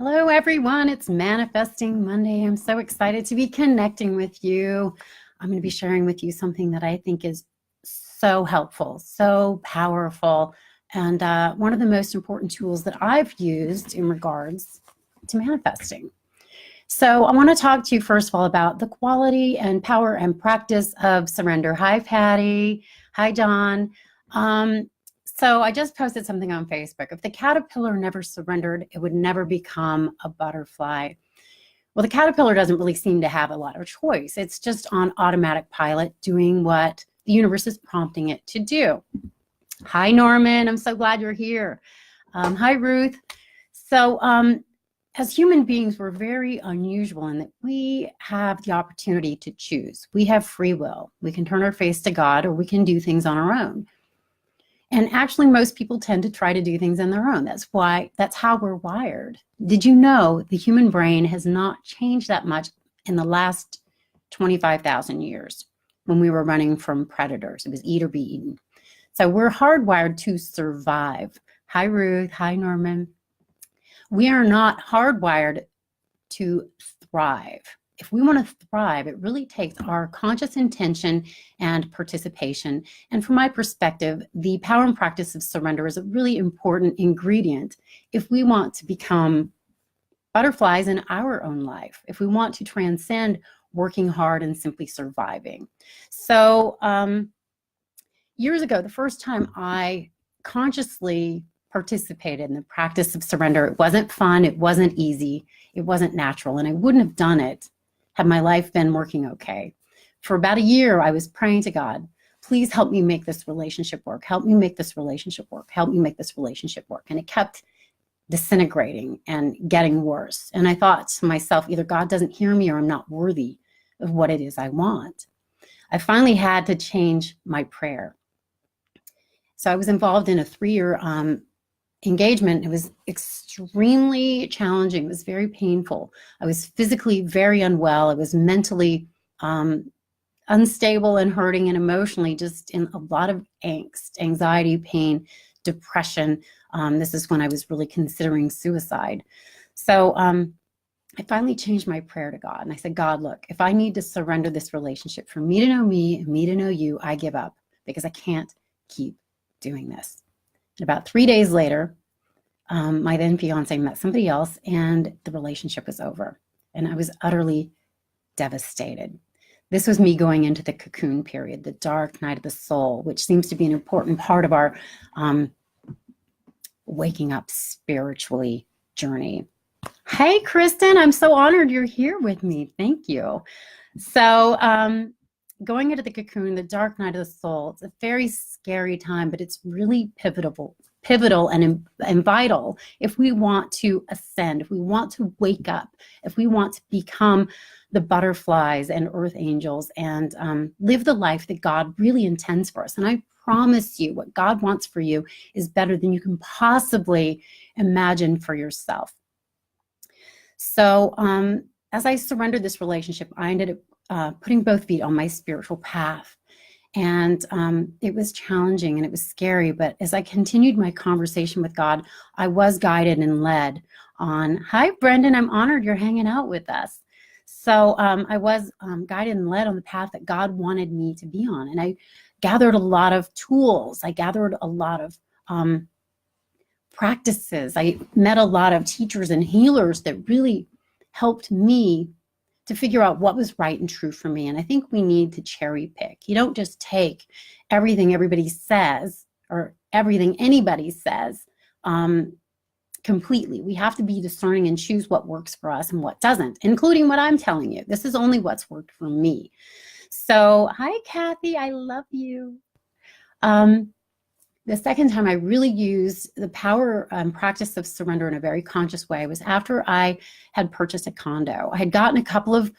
Hello, everyone. It's Manifesting Monday. I'm so excited to be connecting with you. I'm going to be sharing with you something that I think is so helpful, so powerful, and one of the most important tools that I've used in regards to manifesting. So I want to talk to you first of all about the quality and power and practice of surrender. Hi, Patty. Hi, Don. So I just posted something on Facebook. If the caterpillar never surrendered, it would never become a butterfly. Well, the caterpillar doesn't really seem to have a lot of choice. It's just on automatic pilot doing what the universe is prompting it to do. Hi, Norman. I'm so glad you're here. Hi, Ruth. So as human beings, we're very unusual in that we have the opportunity to choose. We have free will. We can turn our face to God, or we can do things on our own. And actually, most people tend to try to do things on their own. That's how we're wired. Did you know the human brain has not changed that much in the last 25,000 years when we were running from predators? It was eat or be eaten. So we're hardwired to survive. Hi, Ruth. Hi, Norman. We are not hardwired to thrive. If we want to thrive, it really takes our conscious intention and participation. And from my perspective, the power and practice of surrender is a really important ingredient if we want to become butterflies in our own life, if we want to transcend working hard and simply surviving. So years ago, the first time I consciously participated in the practice of surrender, it wasn't fun, it wasn't easy, it wasn't natural, and I wouldn't have done it had my life been working okay. For about a year, I was praying to God, please help me make this relationship work. Help me make this relationship work. Help me make this relationship work. And it kept disintegrating and getting worse. And I thought to myself, either God doesn't hear me or I'm not worthy of what it is I want. I finally had to change my prayer. So I was involved in a 3-year engagement. It was extremely challenging. It was very painful. I was physically very unwell. I was mentally unstable and hurting, and emotionally just in a lot of angst, anxiety, pain, depression. This is when I was really considering suicide. So I finally changed my prayer to God, and I said, God, look, if I need to surrender this relationship for me to know me and me to know you, I give up, because I can't keep doing this. And about 3 days later, my then fiance met somebody else, and the relationship was over. And I was utterly devastated. This was me going into the cocoon period, the dark night of the soul, which seems to be an important part of our waking up spiritually journey. Hey, Kristen, I'm so honored you're here with me. Thank you. So going into the cocoon, the dark night of the soul, it's a very scary time, but it's really pivotal and vital if we want to ascend, if we want to wake up, if we want to become the butterflies and earth angels and live the life that God really intends for us. And I promise you, what God wants for you is better than you can possibly imagine for yourself. So as I surrendered this relationship, I ended up putting both feet on my spiritual path. And it was challenging and it was scary. But as I continued my conversation with God, I was guided and led on. Hi, Brendan. I'm honored you're hanging out with us. So I was guided and led on the path that God wanted me to be on. And I gathered a lot of tools. I gathered a lot of practices. I met a lot of teachers and healers that really helped me to figure out what was right and true for me. And I think we need to cherry pick. You don't just take everything everybody says or everything anybody says completely. We have to be discerning and choose what works for us and what doesn't, including what I'm telling you. This is only what's worked for me. So, hi, Kathy. I love you. The second time I really used the power and practice of surrender in a very conscious way was after I had purchased a condo. I had gotten a couple of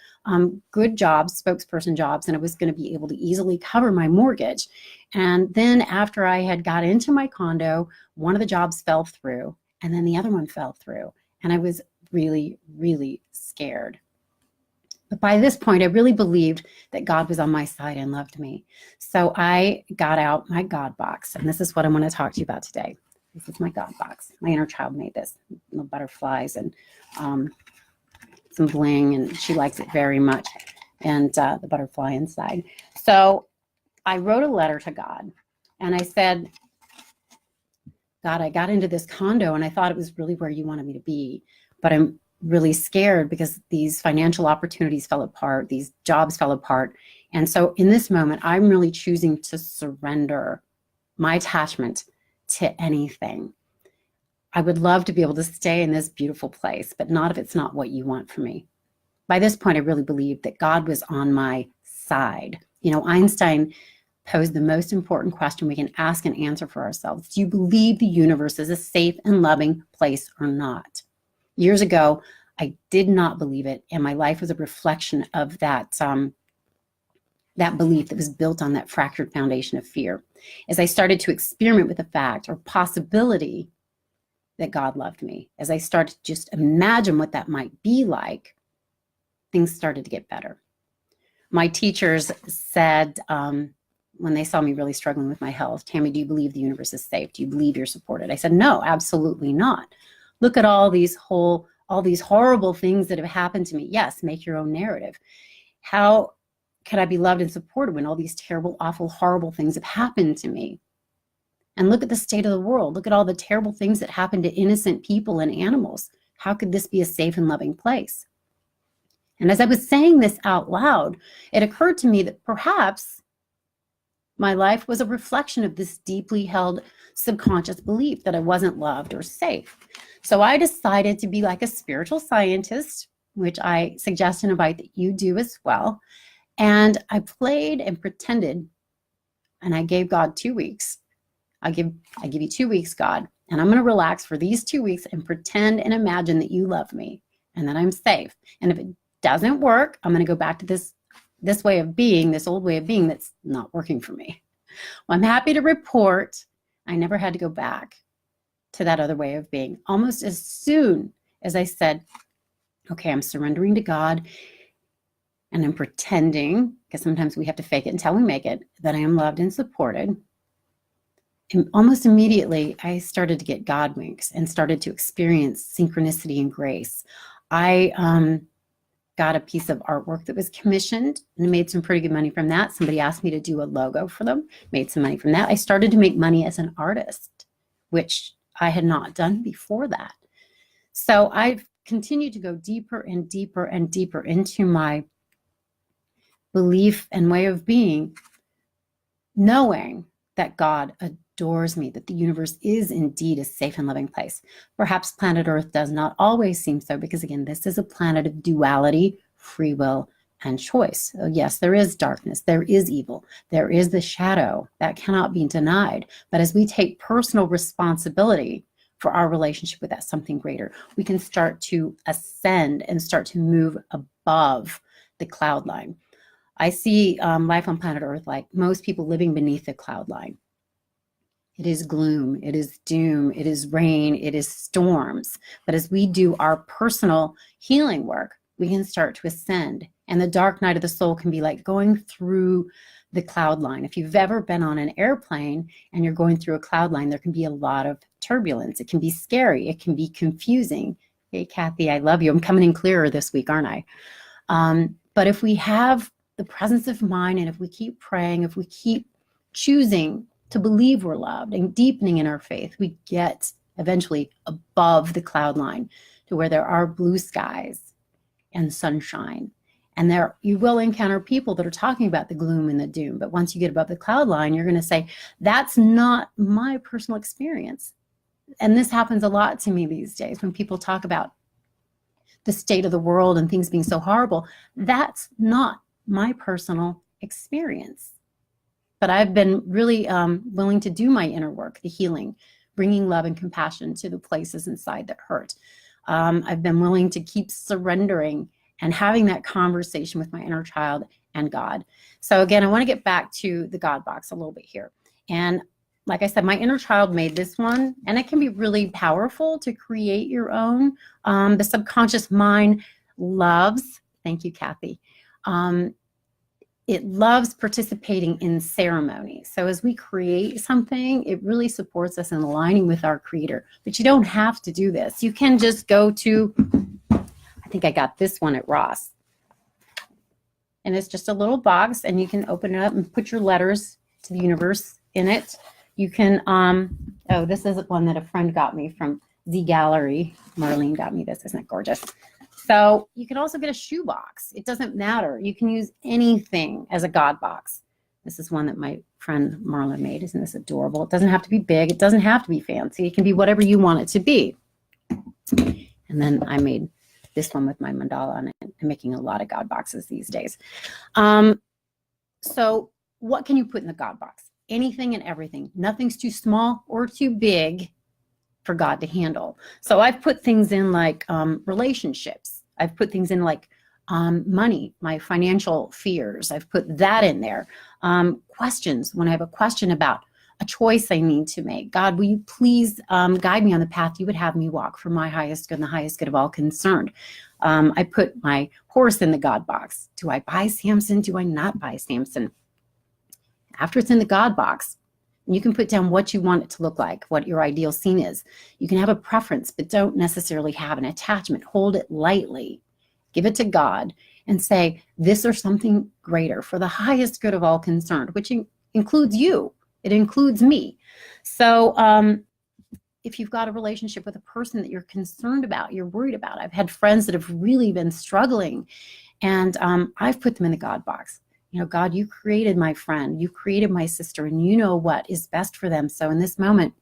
good jobs, spokesperson jobs, and I was going to be able to easily cover my mortgage. And then after I had got into my condo, one of the jobs fell through, and then the other one fell through. And I was really, really scared. But by this point, I really believed that God was on my side and loved me. So I got out my God box, and this is what I want to talk to you about today. This is my God box. My inner child made this. The butterflies and some bling, and she likes it very much. And the butterfly inside. So I wrote a letter to God, and I said, God, I got into this condo and I thought it was really where you wanted me to be, but I'm really scared because these financial opportunities fell apart, these jobs fell apart. And so in this moment, I'm really choosing to surrender my attachment to anything. I would love to be able to stay in this beautiful place, but not if it's not what you want for me. By this point, I really believed that God was on my side. You know, Einstein posed the most important question we can ask and answer for ourselves. Do you believe the universe is a safe and loving place or not? Years ago, I did not believe it, and my life was a reflection of that belief that was built on that fractured foundation of fear. As I started to experiment with the fact or possibility that God loved me, as I started to just imagine what that might be like, things started to get better. My teachers said, when they saw me really struggling with my health, Tammy, do you believe the universe is safe? Do you believe you're supported? I said, no, absolutely not. Look at all these horrible things that have happened to me. Yes, make your own narrative. How could I be loved and supported when all these terrible, awful, horrible things have happened to me? And look at the state of the world. Look at all the terrible things that happen to innocent people and animals. How could this be a safe and loving place? And as I was saying this out loud, it occurred to me that perhaps my life was a reflection of this deeply held subconscious belief that I wasn't loved or safe. So I decided to be like a spiritual scientist, which I suggest and invite that you do as well. And I played and pretended, and I gave God 2 weeks. I give you 2 weeks, God, and I'm going to relax for these 2 weeks and pretend and imagine that you love me and that I'm safe. And if it doesn't work, I'm going to go back to this way of being, this old way of being that's not working for me. Well, I'm happy to report I never had to go back to that other way of being. Almost as soon as I said, okay, I'm surrendering to God and I'm pretending, because sometimes we have to fake it until we make it, that I am loved and supported. And almost immediately, I started to get God winks and started to experience synchronicity and grace. I got a piece of artwork that was commissioned and made some pretty good money from that. Somebody asked me to do a logo for them, made some money from that. I started to make money as an artist, which I had not done before that. So I've continued to go deeper and deeper and deeper into my belief and way of being, knowing that God adores me, that the universe is indeed a safe and loving place. Perhaps planet Earth does not always seem so, because again, this is a planet of duality, free will, and choice. So yes, there is darkness, there is evil, there is the shadow that cannot be denied. But as we take personal responsibility for our relationship with that something greater, we can start to ascend and start to move above the cloud line. I see life on planet Earth like most people living beneath the cloud line. It is gloom, it is doom, it is rain, it is storms. But as we do our personal healing work, we can start to ascend. And the dark night of the soul can be like going through the cloud line. If you've ever been on an airplane and you're going through a cloud line, there can be a lot of turbulence. It can be scary. It can be confusing. Hey, Kathy, I love you. I'm coming in clearer this week, aren't I? But if we have the presence of mind, and if we keep praying, if we keep choosing to believe we're loved and deepening in our faith, we get eventually above the cloud line to where there are blue skies and sunshine. And there you will encounter people that are talking about the gloom and the doom. But once you get above the cloud line, you're going to say, that's not my personal experience. And this happens a lot to me these days when people talk about the state of the world and things being so horrible. That's not my personal experience. But I've been really willing to do my inner work, the healing, bringing love and compassion to the places inside that hurt. I've been willing to keep surrendering and having that conversation with my inner child and God. So again, I want to get back to the God box a little bit here. And like I said, my inner child made this one, and it can be really powerful to create your own. The subconscious mind loves, thank you, Kathy. it loves participating in ceremony. So as we create something, it really supports us in aligning with our creator. But you don't have to do this. You can just go to, I think I got this one at Ross. And it's just a little box, and you can open it up and put your letters to the universe in it. You can, oh, this is one that a friend got me from Z Gallery. Marlene got me this. Isn't it gorgeous? So you can also get a shoe box. It doesn't matter. You can use anything as a God box. This is one that my friend Marla made. Isn't this adorable? It doesn't have to be big. It doesn't have to be fancy. It can be whatever you want it to be. And then I made this one with my mandala on it. I'm making a lot of God boxes these days. So what can you put in the God box? Anything and everything. Nothing's too small or too big for God to handle. So I've put things in like relationships. I've put things in like money, my financial fears. I've put that in there. Questions, when I have a question about a choice I need to make. God, will you please guide me on the path you would have me walk for my highest good and the highest good of all concerned. I put my horse in the God box. Do I buy Samson? Do I not buy Samson? After it's in the God box, you can put down what you want it to look like, what your ideal scene is. You can have a preference, but don't necessarily have an attachment. Hold it lightly. Give it to God and say, this or something greater for the highest good of all concerned, which includes you. It includes me. So if you've got a relationship with a person that you're concerned about, you're worried about. I've had friends that have really been struggling, and I've put them in the God box. You know, God, you created my friend, you created my sister, and you know what is best for them. So in this moment,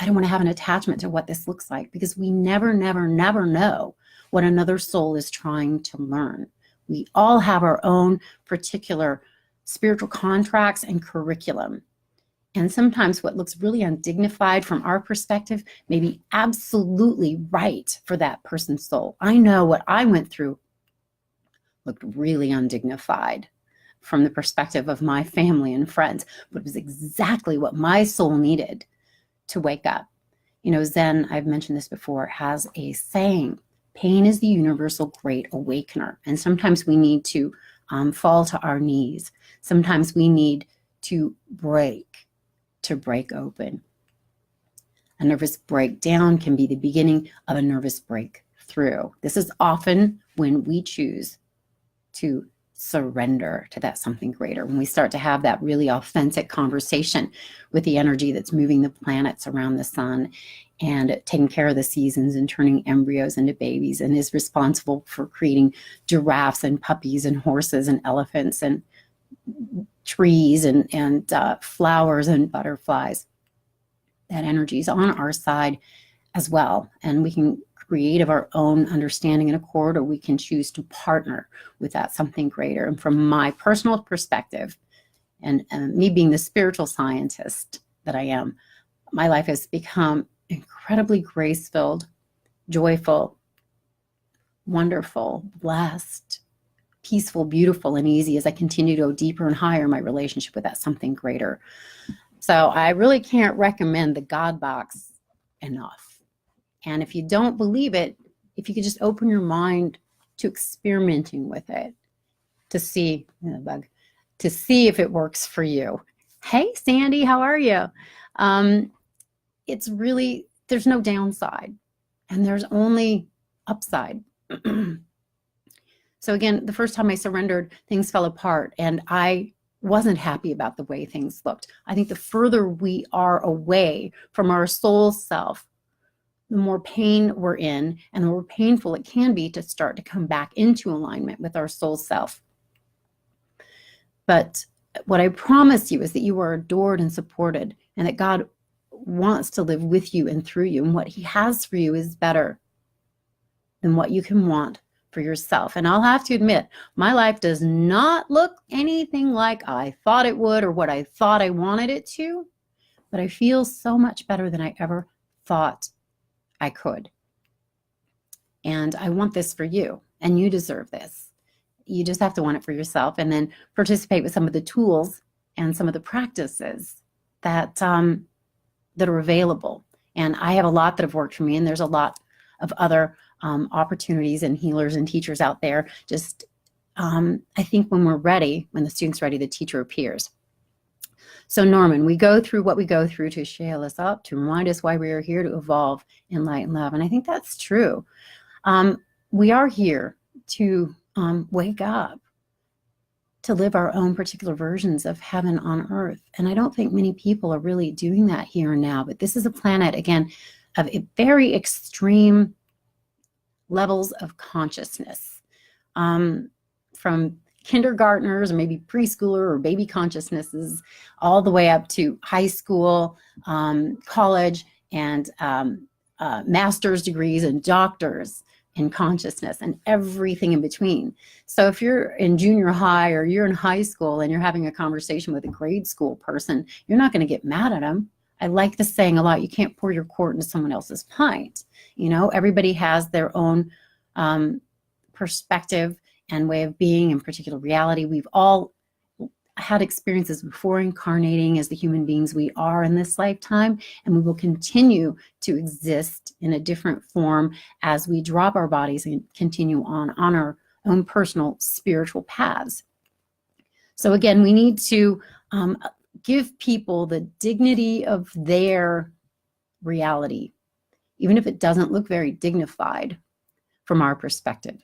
I don't want to have an attachment to what this looks like, because we never, never, never know what another soul is trying to learn. We all have our own particular spiritual contracts and curriculum. And sometimes what looks really undignified from our perspective may be absolutely right for that person's soul. I know what I went through looked really undignified from the perspective of my family and friends, but it was exactly what my soul needed to wake up. You know, Zen, I've mentioned this before, has a saying, pain is the universal great awakener. And sometimes we need to fall to our knees. Sometimes we need to break open. A nervous breakdown can be the beginning of a nervous breakthrough. This is often when we choose to surrender to that something greater, when we start to have that really authentic conversation with the energy that's moving the planets around the sun and taking care of the seasons and turning embryos into babies, and is responsible for creating giraffes and puppies and horses and elephants and trees and flowers and butterflies. That energy is on our side as well, and we can create of our own understanding and accord, or we can choose to partner with that something greater. And from my personal perspective, and me being the spiritual scientist that I am, my life has become incredibly grace-filled, joyful, wonderful, blessed, peaceful, beautiful, and easy as I continue to go deeper and higher in my relationship with that something greater. So I really can't recommend the God box enough. And if you don't believe it, if you could just open your mind to experimenting with it, to see if it works for you. Hey, Sandy, how are you? It's really, there's no downside, and there's only upside. So again, the first time I surrendered, things fell apart, and I wasn't happy about the way things looked. I think the further we are away from our soul self, the more pain we're in, and the more painful it can be to start to come back into alignment with our soul self. But what I promise you is that you are adored and supported, and that God wants to live with you and through you, and what he has for you is better than what you can want for yourself. And I'll have to admit, my life does not look anything like I thought it would or what I thought I wanted it to, but I feel so much better than I ever thought I could. And I want this for you, and you deserve this. You just have to want it for yourself, and then participate with some of the tools and some of the practices that that are available. And I have a lot that have worked for me, and there's a lot of other opportunities and healers and teachers out there. Just I think when we're ready, when the student's ready, the teacher appears. So Norman, we go through what we go through to shale us up, to remind us why we are here, to evolve in light and love. And I think that's true. We are here to wake up, to live our own particular versions of heaven on earth. And I don't think many people are really doing that here and now. But this is a planet, again, of very extreme levels of consciousness. From kindergartners or maybe preschooler or baby consciousnesses all the way up to high school, college, and master's degrees and doctors in consciousness and everything in between. So if you're in junior high or you're in high school and you're having a conversation with a grade school person, you're not going to get mad at them. I like the saying a lot, you can't pour your quart into someone else's pint. You know, everybody has their own perspective and way of being and particular reality. We've all had experiences before incarnating as the human beings we are in this lifetime, and we will continue to exist in a different form as we drop our bodies and continue on our own personal spiritual paths. So again, we need to give people the dignity of their reality, even if it doesn't look very dignified from our perspective.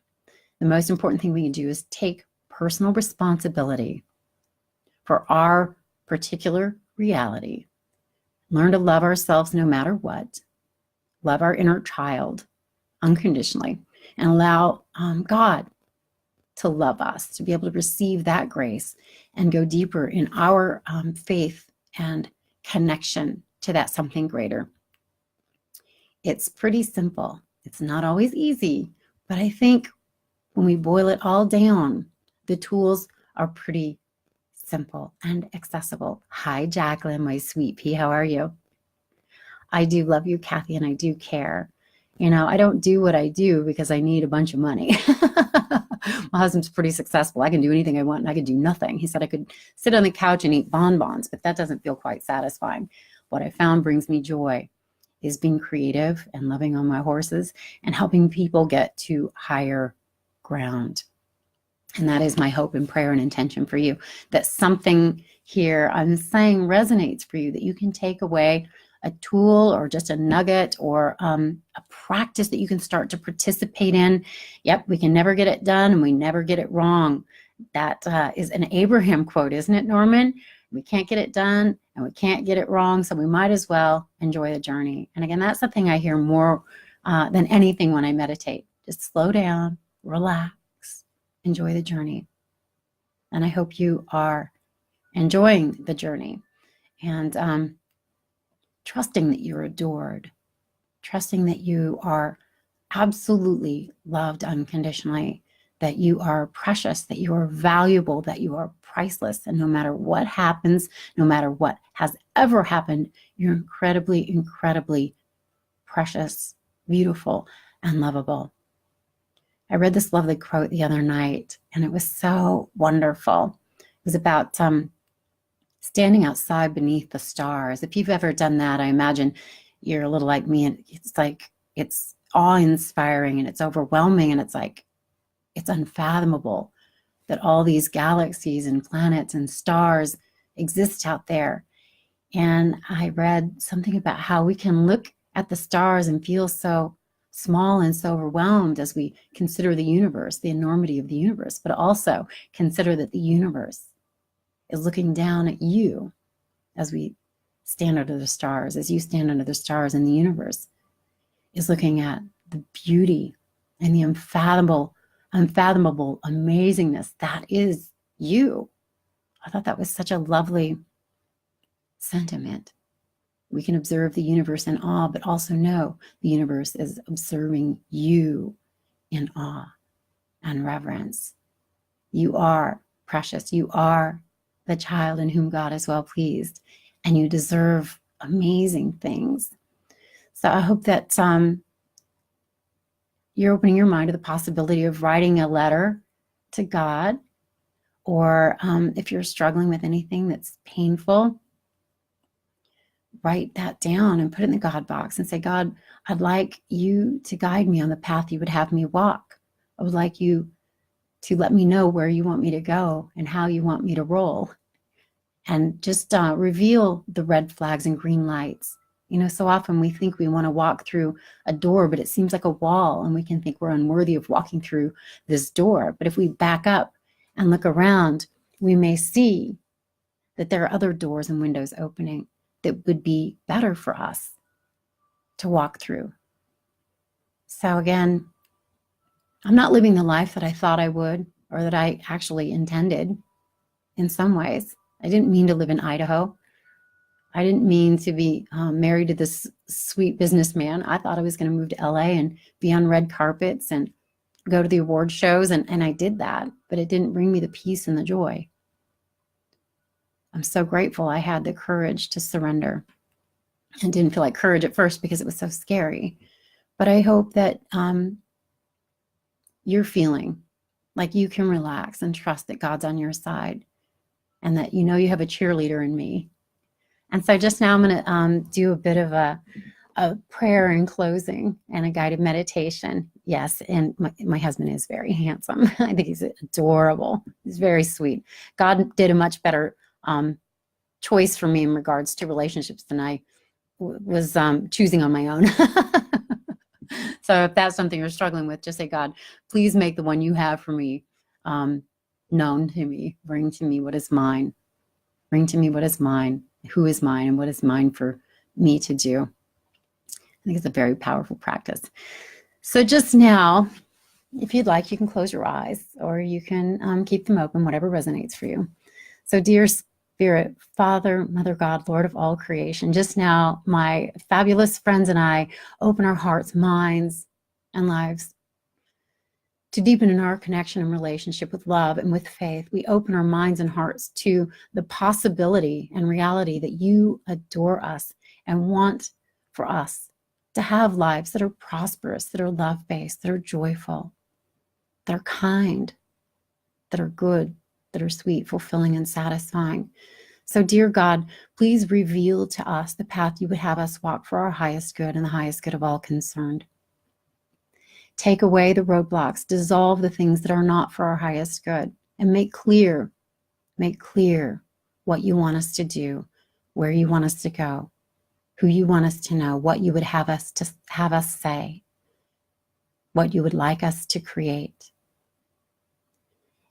The most important thing we can do is take personal responsibility for our particular reality. Learn to love ourselves no matter what. Love our inner child unconditionally, and allow God to love us, to be able to receive that grace and go deeper in our faith and connection to that something greater. It's pretty simple. It's not always easy, but I think when we boil it all down, the tools are pretty simple and accessible. Hi, Jacqueline, my sweet pea. How are you? I do love you, Kathy, and I do care. You know, I don't do what I do because I need a bunch of money. My husband's pretty successful. I can do anything I want and I can do nothing. He said I could sit on the couch and eat bonbons, but that doesn't feel quite satisfying. What I found brings me joy is being creative and loving on my horses and helping people get to higher ground. And that is my hope and prayer and intention for you, that something here I'm saying resonates for you, that you can take away a tool or just a nugget or a practice that you can start to participate in. Yep, we can never get it done and we never get it wrong. That is an Abraham quote, isn't it, Norman? We can't get it done and we can't get it wrong, so we might as well enjoy the journey. And again, that's something I hear more than anything when I meditate. Just slow down, relax, enjoy the journey. And I hope you are enjoying the journey and trusting that you're adored, trusting that you are absolutely loved unconditionally, that you are precious, that you are valuable, that you are priceless. And no matter what happens, no matter what has ever happened, you're incredibly, incredibly precious, beautiful, and lovable. I read this lovely quote the other night, and it was so wonderful. It was about standing outside beneath the stars. If you've ever done that, I imagine you're a little like me, and it's awe-inspiring and it's overwhelming, and it's unfathomable that all these galaxies and planets and stars exist out there. And I read something about how we can look at the stars and feel so small and so overwhelmed as we consider the universe, the enormity of the universe, but also consider that the universe is looking down at you as we stand under the stars, as you stand under the stars, and the universe is looking at the beauty and the unfathomable amazingness that is you. I thought that was such a lovely sentiment. We can observe the universe in awe, but also know the universe is observing you in awe and reverence. You are precious. You are the child in whom God is well pleased, and you deserve amazing things. So I hope that you're opening your mind to the possibility of writing a letter to God, or if you're struggling with anything that's painful, write that down and put it in the God box and say, God, I'd like you to guide me on the path you would have me walk. I would like you to let me know where you want me to go and how you want me to roll. And just reveal the red flags and green lights. You know, so often we think we want to walk through a door, but it seems like a wall, and we can think we're unworthy of walking through this door. But if we back up and look around, we may see that there are other doors and windows opening that would be better for us to walk through. So again, I'm not living the life that I thought I would, or that I actually intended in some ways. I didn't mean to live in Idaho. I didn't mean to be married to this sweet businessman. I thought I was going to move to LA and be on red carpets and go to the award shows, and I did that, but it didn't bring me the peace and the joy. I'm so grateful I had the courage to surrender. And didn't feel like courage at first because it was so scary. But I hope that you're feeling like you can relax and trust that God's on your side, and that you know you have a cheerleader in me. And so just now I'm going to do a bit of a prayer in closing and a guided meditation. Yes, and my husband is very handsome. I think he's adorable. He's very sweet. God did a much better choice for me in regards to relationships than I was choosing on my own. So if that's something you're struggling with, just say, God, please make the one you have for me known to me. Bring to me what is mine. Bring to me what is mine, who is mine, and what is mine for me to do. I think it's a very powerful practice. So just now, if you'd like, you can close your eyes, or you can keep them open, whatever resonates for you. So dear Spirit, Father, Mother God, Lord of all creation, just now, my fabulous friends and I open our hearts, minds, and lives to deepen in our connection and relationship with love and with faith. We open our minds and hearts to the possibility and reality that you adore us and want for us to have lives that are prosperous, that are love-based, that are joyful, that are kind, that are good, that are sweet, fulfilling, and satisfying. So, dear God, please reveal to us the path you would have us walk for our highest good and the highest good of all concerned. Take away the roadblocks, dissolve the things that are not for our highest good, and make clear what you want us to do, where you want us to go, who you want us to know, what you would have us say, what you would like us to create.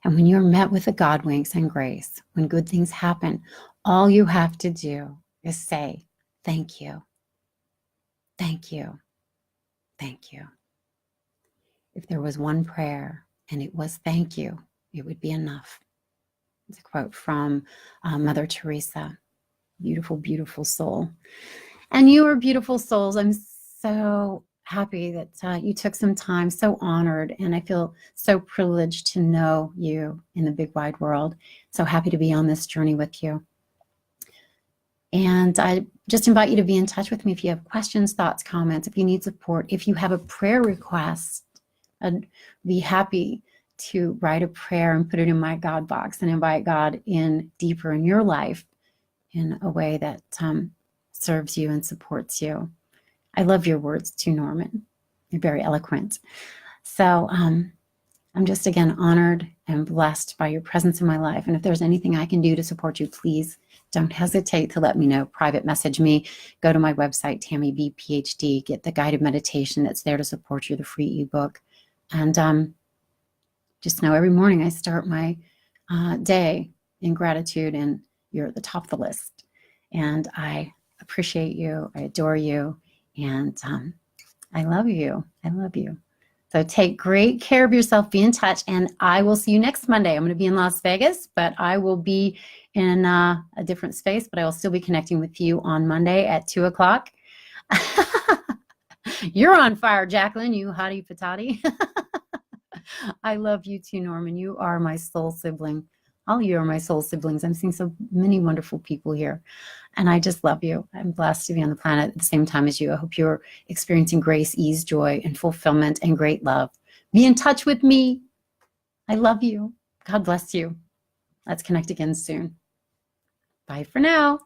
And when you're met with the God winks and grace, when good things happen, all you have to do is say, thank you, thank you, thank you. If there was one prayer and it was thank you, it would be enough. It's a quote from Mother Teresa. Beautiful, beautiful soul. And you are beautiful souls. I'm so happy that you took some time, so honored, and I feel so privileged to know you in the big wide world. So happy to be on this journey with you. And I just invite you to be in touch with me if you have questions, thoughts, comments, if you need support, if you have a prayer request. I'd be happy to write a prayer and put it in my God box and invite God in deeper in your life in a way that serves you and supports you. I love your words too, Norman. You're very eloquent. So I'm just, again, honored and blessed by your presence in my life. And if there's anything I can do to support you, please don't hesitate to let me know. Private message me. Go to my website, Tammy B. PhD. Get the guided meditation that's there to support you, the free ebook. And just know every morning I start my day in gratitude, and you're at the top of the list. And I appreciate you. I adore you. And I love you. I love you. So take great care of yourself. Be in touch. And I will see you next Monday. I'm going to be in Las Vegas, but I will be in a different space. But I will still be connecting with you on Monday at 2 o'clock. You're on fire, Jacqueline, you hottie patati. I love you too, Norman. You are my soul sibling. All of you are my soul siblings. I'm seeing so many wonderful people here, and I just love you. I'm blessed to be on the planet at the same time as you. I hope you're experiencing grace, ease, joy, and fulfillment and great love. Be in touch with me. I love you. God bless you. Let's connect again soon. Bye for now.